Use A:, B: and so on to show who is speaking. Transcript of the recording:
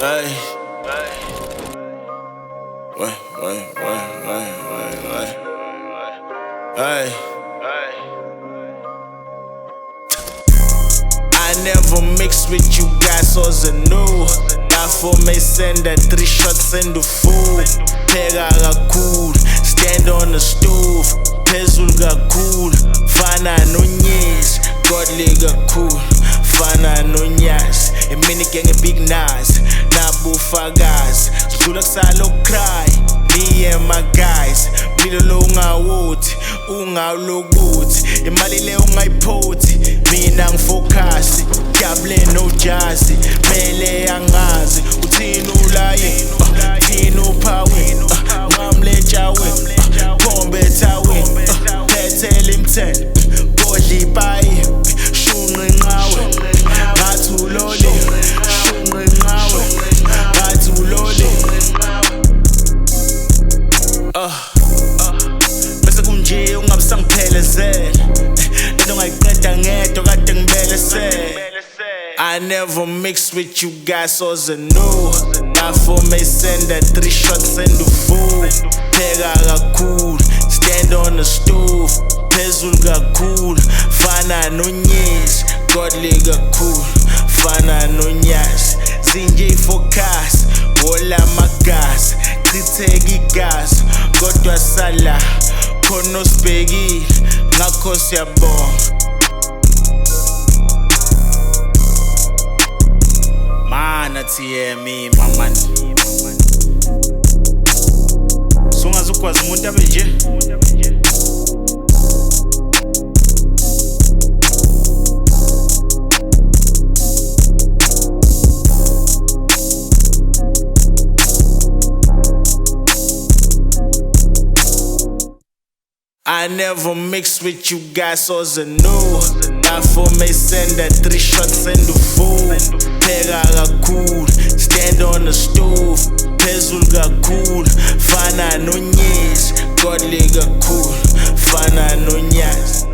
A: Ay. Ay. I never mix with you guys, so the new. Therefore may send 3 shots in the food. Pheka kakhulu, stand on the stove. Phezulu kakhulu, fana nonyezi. Godly kakhulu, fana nonyasi. Imini gang big nice, nabufakazi. Sidlula kusala cry, me and my guys. Milo lo ungawuthi, ungawulokuthi. Imali le ungayiphothi, mina ngifocus. Jabule no jazzy, mele angazi. Uthini ulaye, uthini uphawi. Ngamle jawe, bombe tawe. Phethele imthele, godli ipayi. Shunqi nqawe, ngathi ulole. Shunqi nqawe, ngathi ulole. Bese kunje ungabisangiphelezela. Lento ngayiqeda ngedwa kade ngibelesela. I never mix with you guys, so the new. Therefore may send 3 shots in the food. Pheka kakhulu, stand on the stove. Phezulu kakhulu, fana nonyezi. Godly kakhulu, fana nonyasi. Zinje focus, wola magazi. Chitheka igazi, kodwa sala khona osibhekile, ngakho siyabonga. TME mamani sungazukwazi umuntu abe nje. I never mix with you guys, so the new. Therefore may send 3 shots in the food. Pheka kakhulu, stand on the stove. Phezulu kakhulu, fana nonyezi. Godly kakhulu, fana nonyasi.